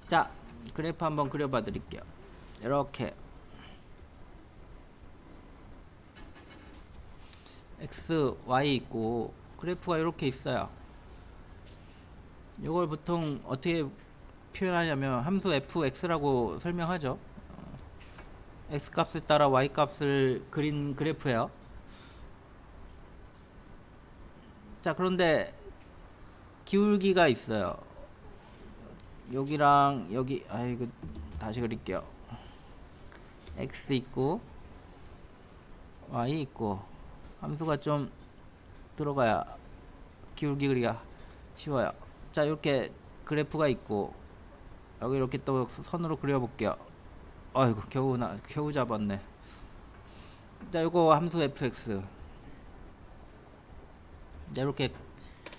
자, 그래프 한번 그려봐 드릴게요. 이렇게 x, y 있고 그래프가 이렇게 있어요. 이걸 보통 어떻게 표현하냐면 함수 fx라고 설명하죠. x 값에 따라 y 값을 그린 그래프예요. 자, 그런데 기울기가 있어요. 여기랑 여기, 이거 다시 그릴게요. x 있고 y 있고 함수가 좀 들어가야 기울기 그리기가 쉬워요. 자, 이렇게 그래프가 있고 여기 이렇게 또 선으로 그려볼게요. 아이고, 겨우 잡았네. 자, 요거 함수 fx. 자, 이렇게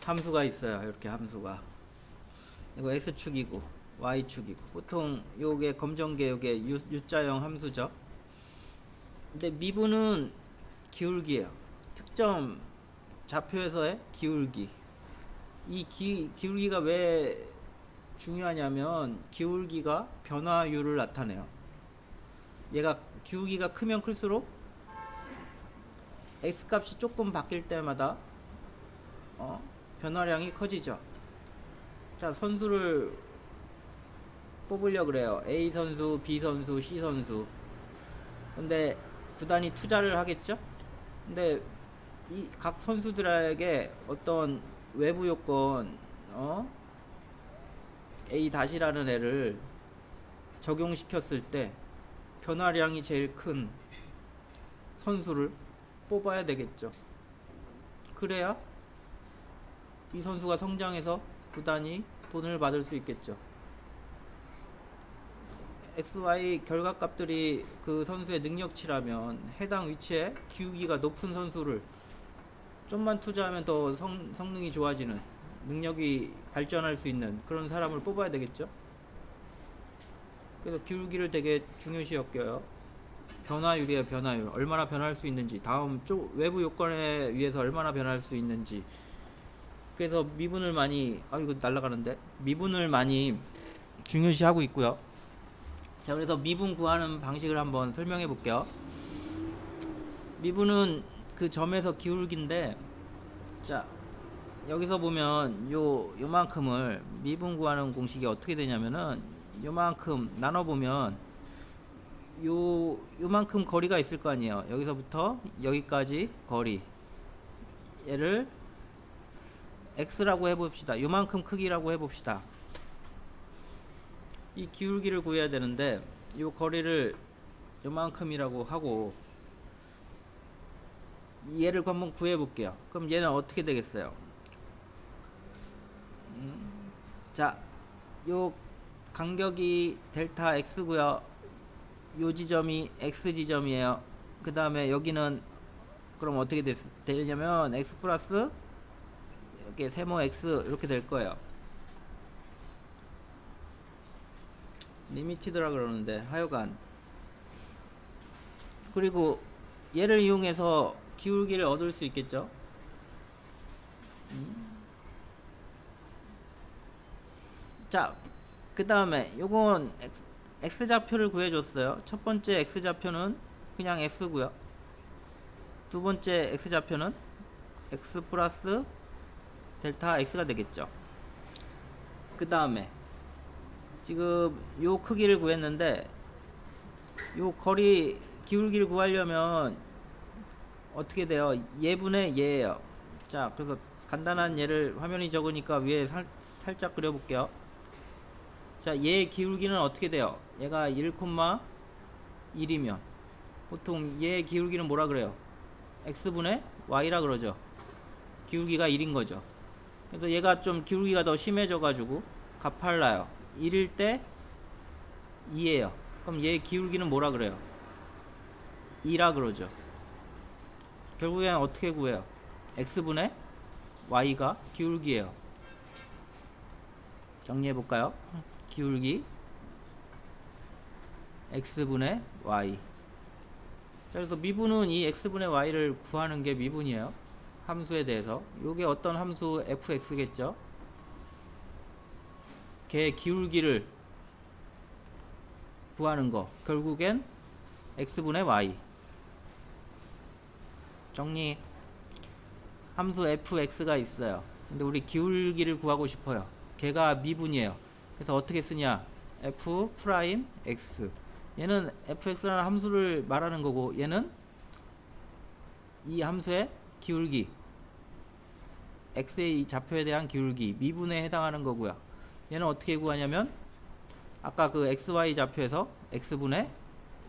함수가 있어요. 이렇게 함수가, 이거 x축이고 y축이고, 보통 요게 검정게 요게 U자형 함수죠. 근데 미분은 기울기예요. 특정 좌표에서의 기울기. 이 기울기가 왜 중요하냐면 기울기가 변화율을 나타내요. 얘가 기울기가 크면 클수록 x값이 조금 바뀔 때마다 변화량이 커지죠. 자, 선수를 뽑으려 그래요. A 선수, B 선수, C 선수. 근데 구단이 투자를 하겠죠. 근데 이 각 선수들에게 어떤 외부 요건, A 다시라는 애를 적용시켰을 때 변화량이 제일 큰 선수를 뽑아야 되겠죠. 그래야 이 선수가 성장해서 구단이 돈을 받을 수 있겠죠. XY 결과값들이 그 선수의 능력치라면 해당 위치에 기울기가 높은 선수를 좀만 투자하면 더 성능이 좋아지는, 능력이 발전할 수 있는 그런 사람을 뽑아야 되겠죠. 그래서 기울기를 되게 중요시 여겨요. 변화율이에요. 변화율. 얼마나 변할 수 있는지, 다음 외부 요건에 의해서 얼마나 변할 수 있는지. 그래서 미분을 많이, 이거 날아가는데, 미분을 많이 중요시 하고 있고요. 자, 그래서 미분 구하는 방식을 한번 설명해 볼게요. 미분은 그 점에서 기울기인데, 자, 여기서 보면 요만큼을 미분 구하는 공식이 어떻게 되냐면은, 요만큼 나눠보면 요만큼 거리가 있을 거 아니에요. 여기서부터 여기까지 거리, 얘를 x라고 해봅시다. 요만큼 크기라고 해봅시다. 이 기울기를 구해야 되는데 요 거리를 요만큼이라고 하고, 얘를 한번 구해 볼게요. 그럼 얘는 어떻게 되겠어요? 자, 요 간격이 델타 x고요. 요 지점이 x 지점이에요. 그 다음에 여기는 그럼 어떻게 되냐면 x 플러스 이렇게 세모 x 이렇게 될 거예요. 리미티드라 그러는데 하여간, 그리고 얘를 이용해서 기울기를 얻을 수 있겠죠. 자, 그 다음에 요건 x좌표를 구해줬어요. 첫 번째 x좌표는 그냥 x고요. 두 번째 x좌표는 x 플러스 델타 x가 되겠죠. 그 다음에 지금 요 크기를 구했는데 요 거리 기울기를 구하려면 어떻게 돼요? 얘분의 얘예요. 자, 그래서 간단한 예를, 화면이 적으니까 위에 살짝 그려볼게요. 자, 얘의 기울기는 어떻게 돼요? 얘가 1,1이면 보통 얘의 기울기는 뭐라 그래요? x분의 y라 그러죠. 기울기가 1인 거죠. 그래서 얘가 좀 기울기가 더 심해져 가지고 가팔라요. 1일 때 2예요. 그럼 얘의 기울기는 뭐라 그래요? 2라 그러죠. 결국엔 어떻게 구해요? x분의 y가 기울기예요. 정리해볼까요? 기울기 x분의 y. 자, 그래서 미분은 이 x분의 y를 구하는 게 미분이에요. 함수에 대해서. 요게 어떤 함수 fx겠죠? 걔의 기울기를 구하는 거 결국엔 x분의 y. 정리. 함수 fx가 있어요. 근데 우리 기울기를 구하고 싶어요. 걔가 미분이에요. 그래서 어떻게 쓰냐? f 프라임 x. 얘는 fx라는 함수를 말하는 거고, 얘는 이 함수의 기울기, x의 좌표에 대한 기울기 미분에 해당하는 거고요. 얘는 어떻게 구하냐면 아까 그 xy 좌표에서 x분의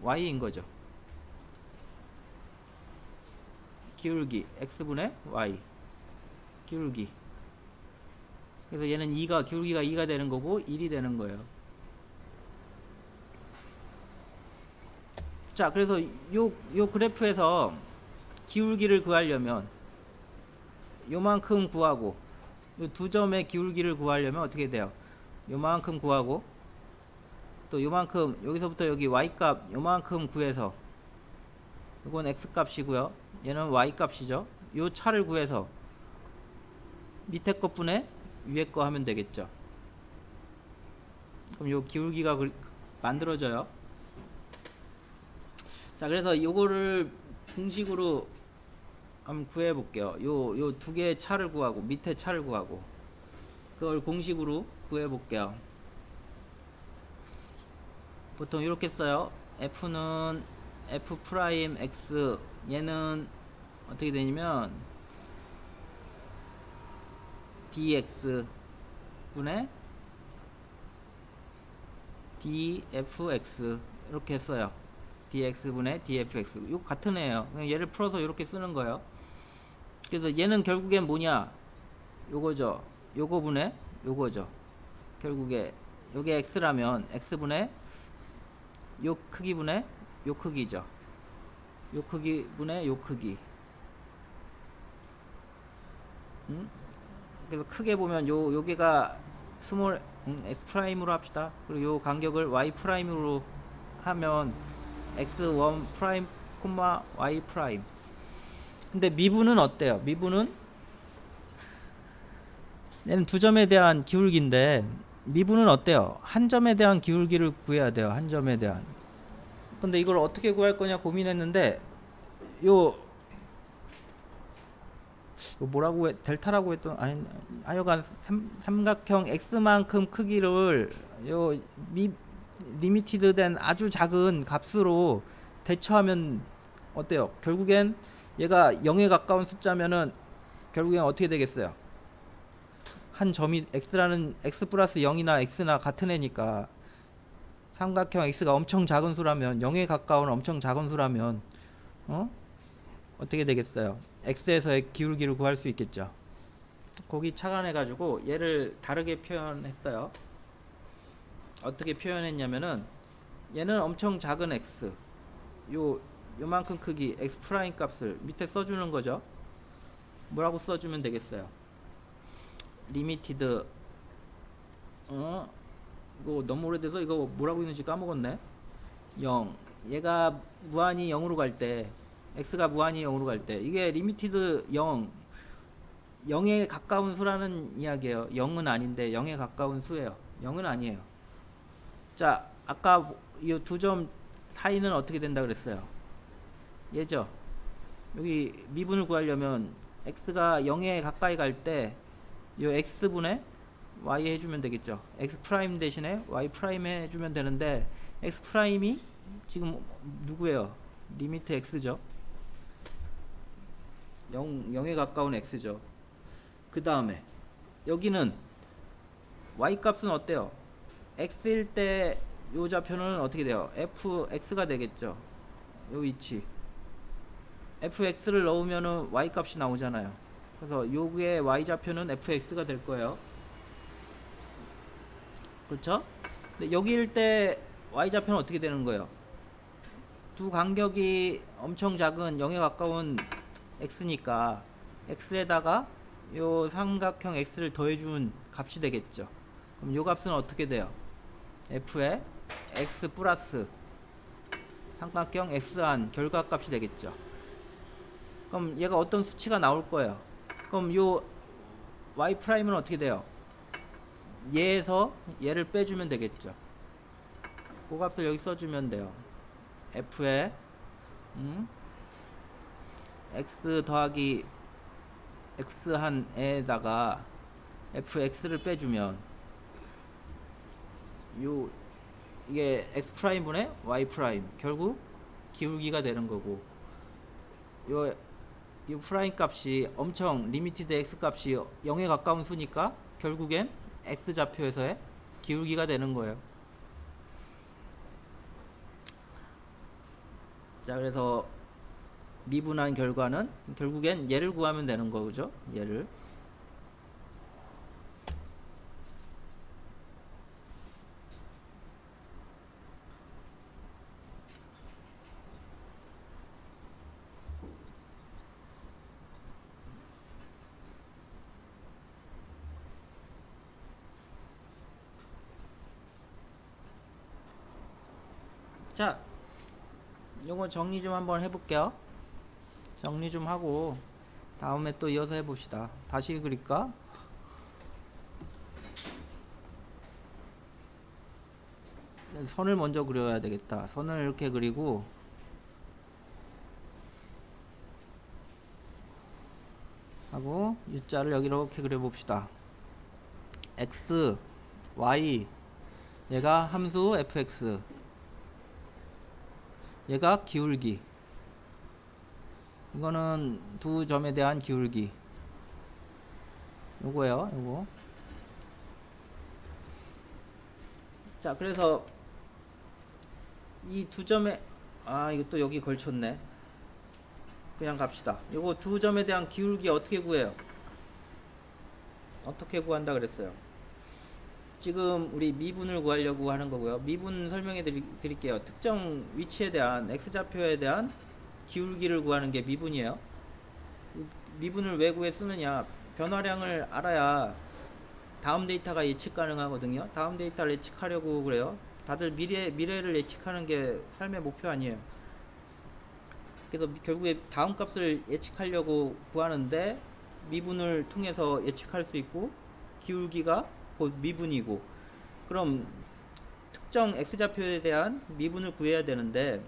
y인 거죠. 기울기 x분의 y 기울기. 그래서 얘는 2가 기울기가 2가 되는 거고 1이 되는 거예요. 자, 그래서 요 그래프에서 기울기를 구하려면 요만큼 구하고, 요 두 점의 기울기를 구하려면 어떻게 돼요? 요만큼 구하고 또 요만큼, 여기서부터 여기 y값 요만큼 구해서, 이건 x값이고요, 얘는 y값이죠. 요 차를 구해서 밑에 것 분의 위에 거 하면 되겠죠. 그럼 요 기울기가 만들어져요. 자, 그래서 요거를 공식으로 한번 구해 볼게요. 요 두 개의 차를 구하고 밑에 차를 구하고 그걸 공식으로 구해 볼게요. 보통 이렇게 써요. f는 f 프라임 x, 얘는 어떻게 되냐면 dx 분의 dfx 이렇게 써요. dx분의 dfx. 이거 같은 애예요. 그냥 얘를 풀어서 이렇게 쓰는 거예요. 그래서 얘는 결국엔 뭐냐? 요거죠. 요거분의 요거죠. 결국에 요게 x라면 x분의 요 크기분의 요 크기죠. 요 크기분의 요 크기. 그래서 크게 보면 요게가 스몰 s 프라임으로 합시다. 그리고 요 간격을 y 프라임으로 하면 x1 프라임 콤마 y 프라임. 근데 미분은 어때요? 미분은 얘는 두 점에 대한 기울기인데 미분은 어때요? 한 점에 대한 기울기를 구해야 돼요. 한 점에 대한. 근데 이걸 어떻게 구할 거냐 고민했는데 요 뭐라고 델타라고 했던, 아니 하여간 삼각형 x만큼 크기를 요 리미티드 된 아주 작은 값으로 대처하면 어때요? 결국엔 얘가 0에 가까운 숫자면은 결국엔 어떻게 되겠어요? 한 점이 x라는 x 플러스 0이나 x나 같은 애니까, 삼각형 x가 엄청 작은 수라면, 0에 가까운 엄청 작은 수라면 어떻게 되겠어요? x에서의 기울기를 구할 수 있겠죠. 거기 착안해 가지고 얘를 다르게 표현했어요. 어떻게 표현했냐면은 얘는 엄청 작은 x, 요만큼 크기 x 프라임 값을 밑에 써주는 거죠. 뭐라고 써주면 되겠어요? 리미티드 이거 너무 오래돼서 이거 뭐라고 있는지 까먹었네. 0, 얘가 무한히 0으로 갈 때, x가 무한히 0으로 갈 때, 이게 리미티드 0에 가까운 수라는 이야기예요. 0은 아닌데 0에 가까운 수예요. 0은 아니에요. 자, 아까 이 두 점 사이는 어떻게 된다 그랬어요? 얘죠. 여기 미분을 구하려면 x가 0에 가까이 갈 때 요 x분의 y 해주면 되겠죠. x 프라임 대신에 y 프라임 해주면 되는데, x 프라임이 지금 누구예요? 리미트 x죠. 0에 가까운 x죠. 그 다음에 여기는 y 값은 어때요? x일 때 요 좌표는 어떻게 돼요? fx가 되겠죠. 요 위치 fx를 넣으면은 y 값이 나오잖아요. 그래서 요게 y 좌표는 fx가 될 거예요. 그렇죠? 근데 여기일 때 y 좌표는 어떻게 되는 거예요? 두 간격이 엄청 작은 0에 가까운 x니까 x에다가 요 삼각형 x를 더해준 값이 되겠죠. 그럼 요 값은 어떻게 돼요? f의 x 플러스 삼각형 x한 결과값이 되겠죠. 그럼 얘가 어떤 수치가 나올 거예요. 그럼 요 y 프라임은 어떻게 돼요? 얘에서 얘를 빼주면 되겠죠. 그 값을 여기 써주면 돼요. f에 x 더하기 x 한에다가 fx를 빼주면 이게 x 프라임 분의 y 프라임 결국 기울기가 되는 거고, 이 프라임 값이 엄청 리미티드 x 값이 0에 가까운 수니까 결국엔 x 좌표에서의 기울기가 되는 거예요. 자, 그래서 미분한 결과는 결국엔 얘를 구하면 되는 거죠. 얘를. 자, 요거 정리 좀 한번 해볼게요. 정리 좀 하고 다음에 또 이어서 해봅시다. 다시 그릴까? 선을 먼저 그려야 되겠다. 선을 이렇게 그리고 하고 U자를 여기 이렇게 그려봅시다. X, Y, 얘가 함수 fx, 얘가 기울기, 이거는 두 점에 대한 기울기, 요거예요. 요거. 자, 그래서 이 두 점에 이거 또 여기 걸쳤네. 그냥 갑시다. 요거 두 점에 대한 기울기 어떻게 구해요? 어떻게 구한다 그랬어요? 지금 우리 미분을 구하려고 하는 거고요. 미분 설명해 드릴게요. 특정 위치에 대한 x좌표에 대한 기울기를 구하는 게 미분이에요. 미분을 왜 구해 쓰느냐? 변화량을 알아야 다음 데이터가 예측 가능하거든요. 다음 데이터를 예측하려고 그래요. 다들 미래를 예측하는 게 삶의 목표 아니에요. 그래서 결국에 다음 값을 예측하려고 구하는데 미분을 통해서 예측할 수 있고, 기울기가 곧 미분이고, 그럼 특정 x좌표에 대한 미분을 구해야 되는데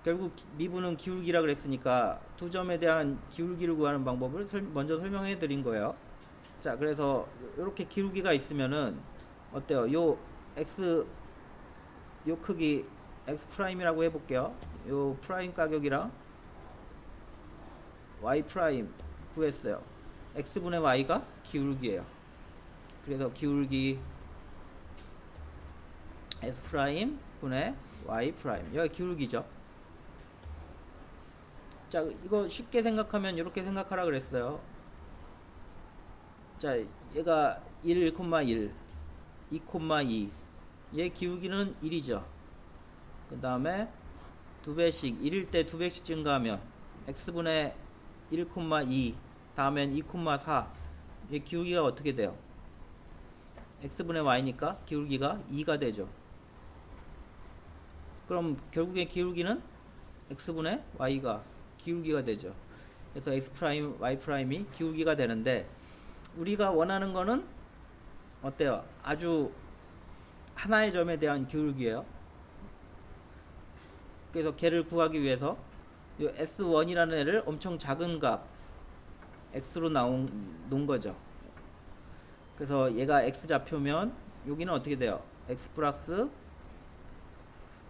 결국 미분은 기울기라 그랬으니까 두 점에 대한 기울기를 구하는 방법을 먼저 설명해 드린 거예요. 자, 그래서 이렇게 기울기가 있으면은 어때요? 요 x, 요 크기 x 프라임이라고 해볼게요. 요 프라임 가격이랑 y 프라임 구했어요. x분의 y가 기울기예요. 그래서 기울기 s 프라임 분의 y 프라임, 여기 기울기죠. 자, 이거 쉽게 생각하면 이렇게 생각하라 그랬어요. 자, 얘가 1, 1, 2, 2, 얘 기울기는 1이죠. 그 다음에 두 배씩, 1일 때 두 배씩 증가하면 x분의 1, 2, 다음엔 2, 4, 얘 기울기가 어떻게 돼요? x분의 y니까 기울기가 2가 되죠. 그럼 결국에 기울기는 x분의 y가 기울기가 되죠. 그래서 x 프라임, y 프라임이 기울기가 되는데, 우리가 원하는 거는 어때요? 아주 하나의 점에 대한 기울기예요. 그래서 걔를 구하기 위해서 이 S1이라는 애를 엄청 작은 값 x로 놓은 거죠. 그래서 얘가 x 좌표면 여기는 어떻게 돼요? x 플러스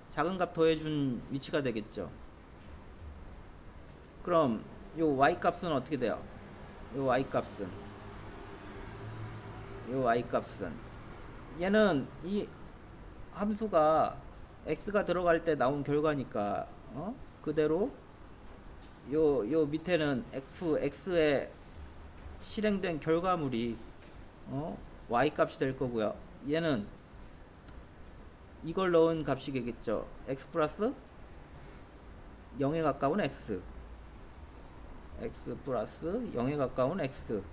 작은 값 더해준 위치가 되겠죠. 그럼 요 y 값은 어떻게 돼요? 요 y 값은 얘는 이 함수가 x가 들어갈 때 나온 결과니까 그대로 요 밑에는 x에 실행된 결과물이 y 값이 될 거고요. 얘는 이걸 넣은 값이 되겠죠. x 플러스 0에 가까운 x 플러스 0에 가까운 x,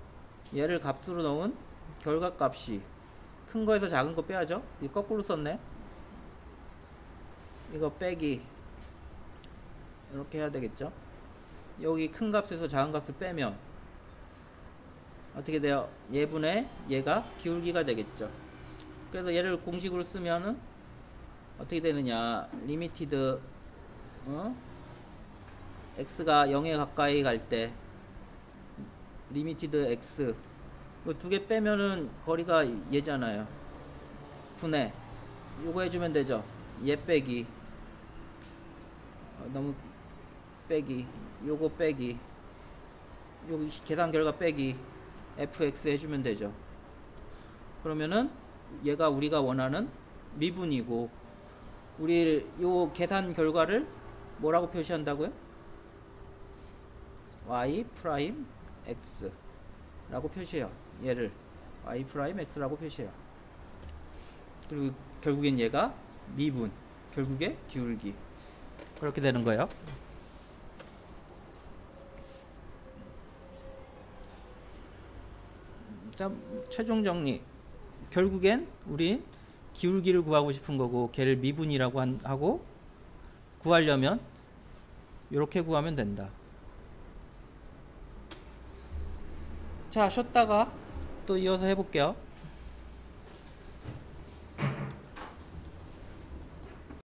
얘를 값으로 넣은 결과값이 큰 거에서 작은 거 빼야죠. 이거 거꾸로 썼네. 이거 빼기 이렇게 해야 되겠죠. 여기 큰 값에서 작은 값을 빼면 어떻게 돼요? 얘분의 얘가 기울기가 되겠죠. 그래서 얘를 공식으로 쓰면은 어떻게 되느냐, 리미티드 x가 0에 가까이 갈 때 리미티드 x 두 개 빼면은 거리가 얘잖아요. 분해 요거 해주면 되죠. 얘 빼기 너무 빼기 요거 빼기 여기 계산 결과 빼기 fx 해주면 되죠. 그러면은 얘가 우리가 원하는 미분이고, 우리 요 계산 결과를 뭐라고 표시한다고요? y 프라임 x 라고 표시해요. 얘를 y 프라임 x라고 표시해요. 그리고 결국엔 얘가 미분, 결국에 기울기, 그렇게 되는 거예요. 자, 최종 정리. 결국엔 우린 기울기를 구하고 싶은 거고, 걔를 미분이라고 하고, 구하려면 이렇게 구하면 된다. 자, 쉬었다가 또 이어서 해볼게요.